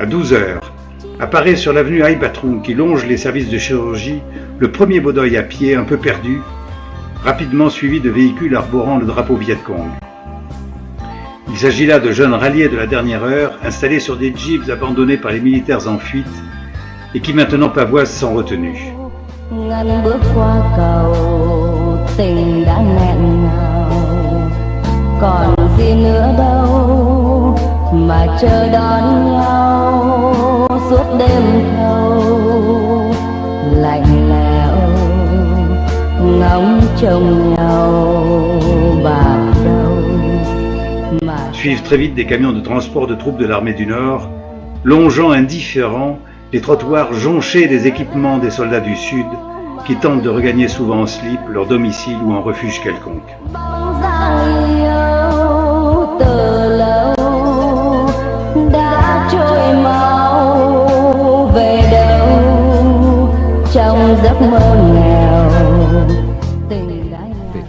12 heures, apparaît sur l'avenue Hai Batrung qui longe les services de chirurgie le premier Bodoï à pied un peu perdu, rapidement suivi de véhicules arborant le drapeau Viet Cong. Il s'agit là de jeunes ralliés de la dernière heure installés sur des jeeps abandonnés par les militaires en fuite et qui maintenant pavoisent sans retenue. Ngân bước qua cầu, tình đã nghẹn ngào, còn gì nữa đâu mà chờ đón nhau suốt đêm thâu lạnh lẽo, ngóng trông nhau bạc đầu. Suivent très vite des camions de transport de troupes de l'armée du Nord, longeant indifférents les trottoirs jonchés des équipements des soldats du Sud qui tentent de regagner souvent en slip leur domicile ou un refuge quelconque.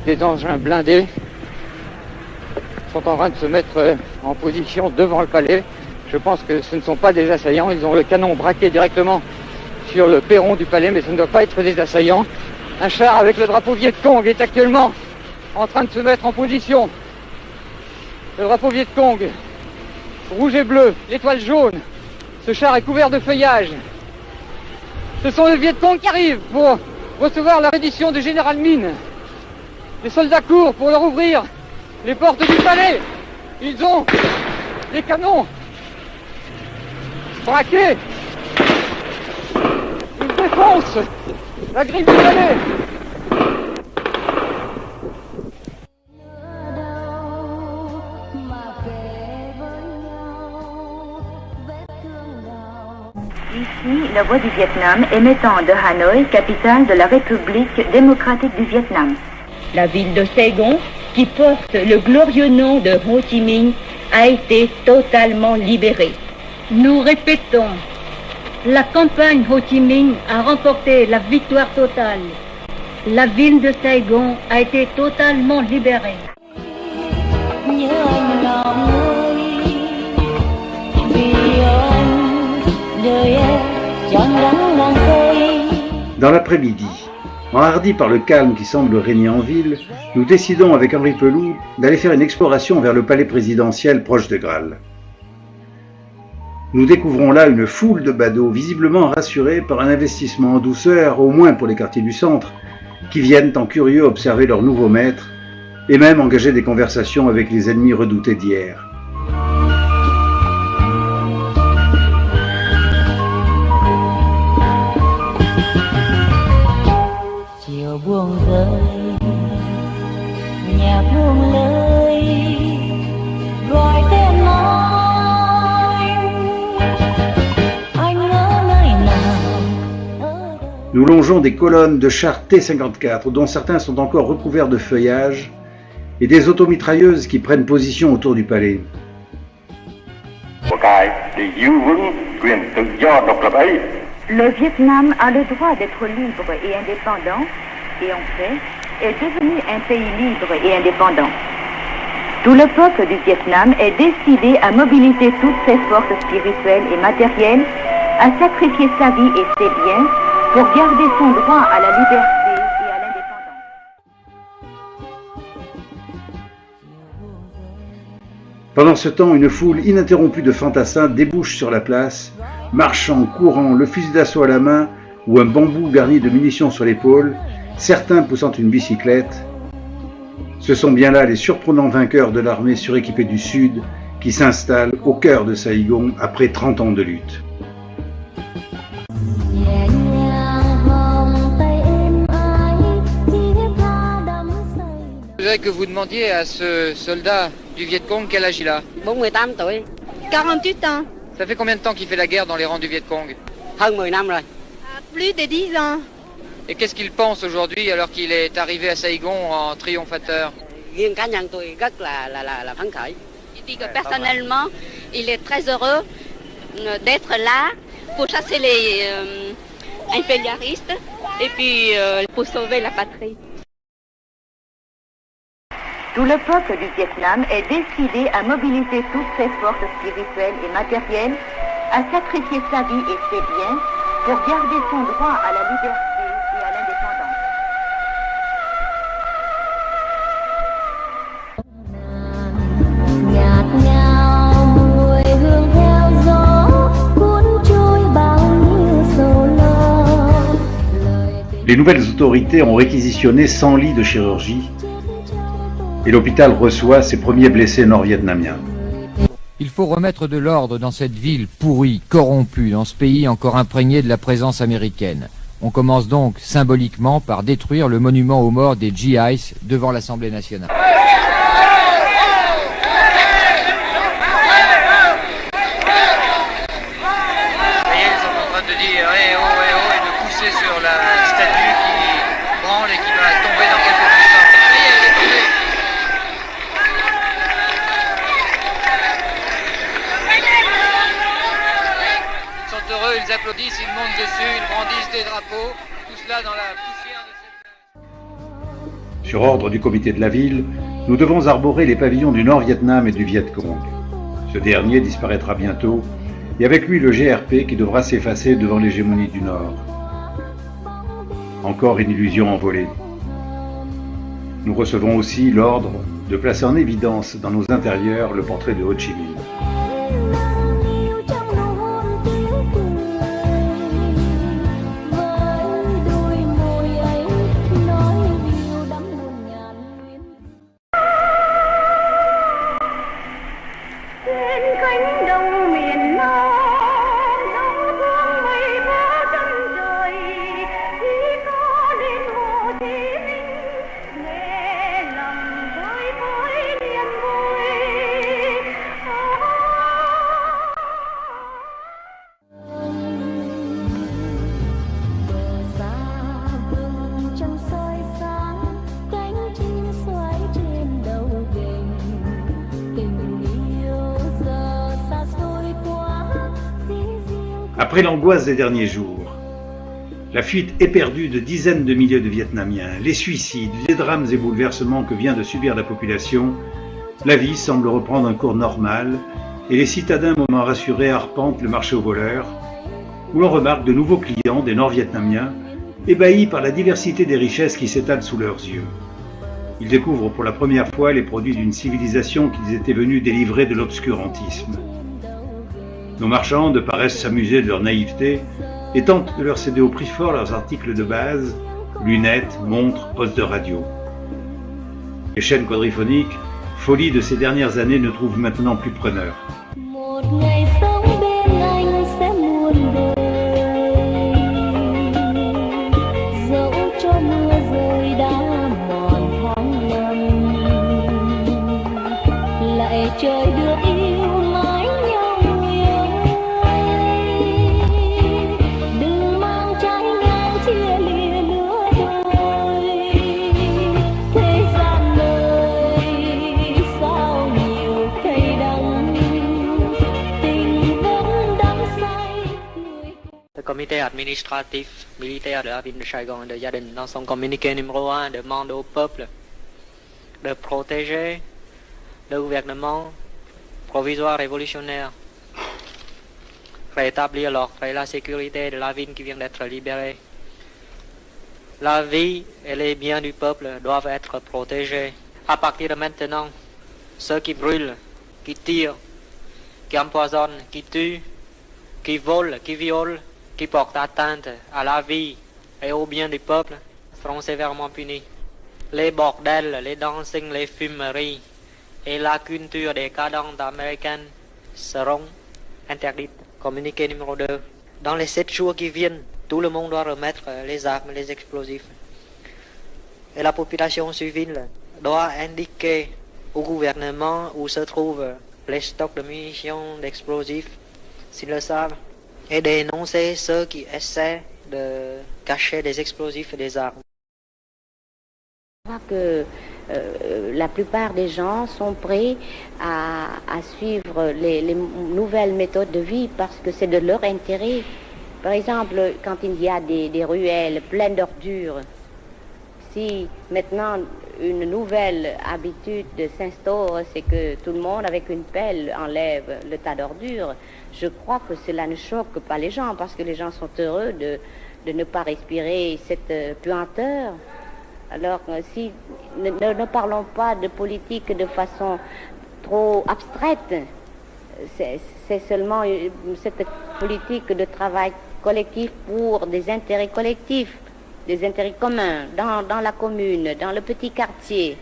Des engins blindés sont en train de se mettre en position devant le palais. Je pense que ce ne sont pas des assaillants, ils ont le canon braqué directement sur le perron du palais, mais ce ne doit pas être des assaillants. Un char avec le drapeau Viet Cong est actuellement en train de se mettre en position. Le drapeau Viet Cong, rouge et bleu, l'étoile jaune. Ce char est couvert de feuillage. Ce sont les Viet Cong qui arrivent pour recevoir la reddition du général Min. Les soldats courent pour leur ouvrir les portes du palais. Ils ont des canons braqués. Ils défoncent la grille du palais. Ici, la voix du Vietnam émettant de Hanoï, capitale de la République démocratique du Vietnam. La ville de Saigon, qui porte le glorieux nom de Ho Chi Minh, a été totalement libérée. Nous répétons, la campagne Ho Chi Minh a remporté la victoire totale. La ville de Saigon a été totalement libérée. Dans l'après-midi, enhardis par le calme qui semble régner en ville, nous décidons avec Henri Pelou d'aller faire une exploration vers le palais présidentiel proche de Graal. Nous découvrons là une foule de badauds visiblement rassurés par un investissement en douceur, au moins pour les quartiers du centre, qui viennent en curieux observer leur nouveau maître et même engager des conversations avec les ennemis redoutés d'hier. Buông rơi nhạc buông lời gọi tên anh ở nơi nào. Nous longeons des colonnes de chars T-54 dont certains sont encore recouverts de feuillage et des automitrailleuses qui prennent position autour du palais. Le Vietnam a le droit d'être libre et indépendant, et en fait, est devenu un pays libre et indépendant. Tout le peuple du Vietnam est décidé à mobiliser toutes ses forces spirituelles et matérielles, à sacrifier sa vie et ses biens pour garder son droit à la liberté et à l'indépendance. Pendant ce temps, une foule ininterrompue de fantassins débouche sur la place, marchant, courant, le fusil d'assaut à la main ou un bambou garni de munitions sur l'épaule, certains poussant une bicyclette. Ce sont bien là les surprenants vainqueurs de l'armée suréquipée du Sud qui s'installent au cœur de Saigon après 30 ans de lutte. Je voudrais que vous demandiez à ce soldat du Viet Cong quel âge il a. 48 tuổi. 48 ans. Ça fait combien de temps qu'il fait la guerre dans les rangs du Viet Cong? Hơn 10 năm rồi. Plus de 10 ans. Et qu'est-ce qu'il pense aujourd'hui alors qu'il est arrivé à Saigon en triomphateur? Riêng cá nhân tôi rất là phấn khởi. Il dit que personnellement, il est très heureux d'être là pour chasser les impérialistes et puis pour sauver la patrie. Tout le peuple du Vietnam est décidé à mobiliser toutes ses forces spirituelles et matérielles, a sacrifié sa vie et ses biens pour garder son droit à la liberté et à l'indépendance. Nhạt nhào mùi hương theo gió cuốn trôi bao nhiêu sầu lo. Les nouvelles autorités ont réquisitionné 100 lits de chirurgie et l'hôpital reçoit ses premiers blessés nord-vietnamiens. Il faut remettre de l'ordre dans cette ville pourrie, corrompue, dans ce pays encore imprégné de la présence américaine. On commence donc symboliquement par détruire le monument aux morts des GIs devant l'Assemblée nationale. Ils applaudissent, ils montent dessus, ils brandissent des drapeaux, tout cela dans la poussière de cette... Sur ordre du comité de la ville, nous devons arborer les pavillons du Nord-Vietnam et du Viet Cong. Ce dernier disparaîtra bientôt, et avec lui le GRP qui devra s'effacer devant l'hégémonie du Nord. Encore une illusion envolée. Nous recevons aussi l'ordre de placer en évidence dans nos intérieurs le portrait de Ho Chi Minh. Après l'angoisse des derniers jours, la fuite éperdue de dizaines de milliers de Vietnamiens, les suicides, les drames et bouleversements que vient de subir la population, la vie semble reprendre un cours normal et les citadins, moments rassurés, arpentent le marché aux voleurs, où l'on remarque de nouveaux clients, des Nord-Vietnamiens, ébahis par la diversité des richesses qui s'étalent sous leurs yeux. Ils découvrent pour la première fois les produits d'une civilisation qu'ils étaient venus délivrer de l'obscurantisme. Nos marchands paraissent s'amuser de leur naïveté et tentent de leur céder au prix fort leurs articles de base, lunettes, montres, postes de radio. Les chaînes quadriphoniques, folie de ces dernières années, ne trouvent maintenant plus preneur. Le comité administratif militaire de la ville de Saigon de Gia Đình, dans son communiqué numéro 1, demande au peuple de protéger le gouvernement provisoire révolutionnaire, rétablir l'ordre et la sécurité de la ville qui vient d'être libérée. La vie et les biens du peuple doivent être protégés. À partir de maintenant, ceux qui brûlent, qui tirent, qui empoisonnent, qui tuent, qui volent, qui violent, qui portent atteinte à la vie et aux biens du peuple seront sévèrement punis. Les bordels, les dancing, les fumeries et la culture des cadentes américaines seront interdites. Communiqué numéro 2. Dans les 7 jours qui viennent, tout le monde doit remettre les armes, les explosifs. Et la population civile doit indiquer au gouvernement où se trouvent les stocks de munitions, d'explosifs, s'ils le savent, et dénoncer ceux qui essaient de cacher des explosifs et des armes. Je crois que la plupart des gens sont prêts à suivre les nouvelles méthodes de vie parce que c'est de leur intérêt. Par exemple, quand il y a des ruelles pleines d'ordures, si maintenant une nouvelle habitude s'instaure, c'est que tout le monde avec une pelle enlève le tas d'ordures. Je crois que cela ne choque pas les gens parce que les gens sont heureux de ne pas respirer cette puanteur. Alors si ne parlons pas de politique de façon trop abstraite, c'est seulement cette politique de travail collectif pour des intérêts collectifs, des intérêts communs dans la commune, dans le petit quartier.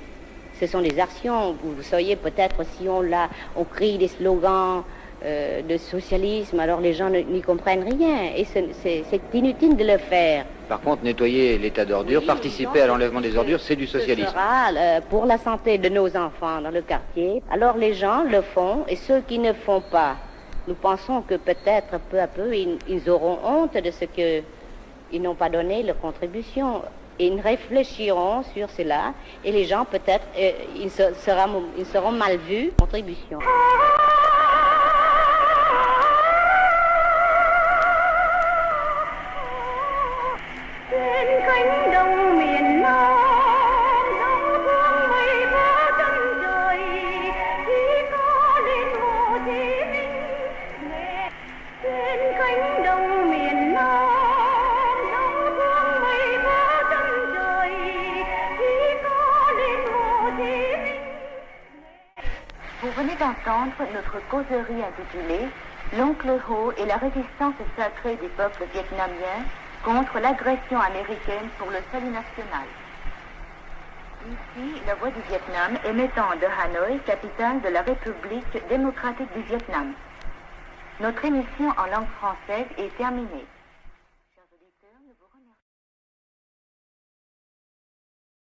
Ce sont des actions, vous sauriez peut-être si on crie des slogans de socialisme, alors les gens n'y comprennent rien et c'est inutile de le faire. Par contre, nettoyer l'état d'ordures, participer à l'enlèvement des ordures, c'est du socialisme. Ce sera pour la santé de nos enfants dans le quartier. Alors les gens le font et ceux qui ne font pas, nous pensons que peut-être peu à peu ils auront honte de ce qu'ils n'ont pas donné leur contribution. Et ils réfléchiront sur cela et les gens peut-être ils seront mal vus contribution. Vous venez d'entendre notre causerie intitulée « L'oncle Ho et la résistance sacrée du peuple vietnamien contre l'agression américaine pour le salut national ». Ici, la voix du Vietnam émettant de Hanoï, capitale de la République démocratique du Vietnam. Notre émission en langue française est terminée.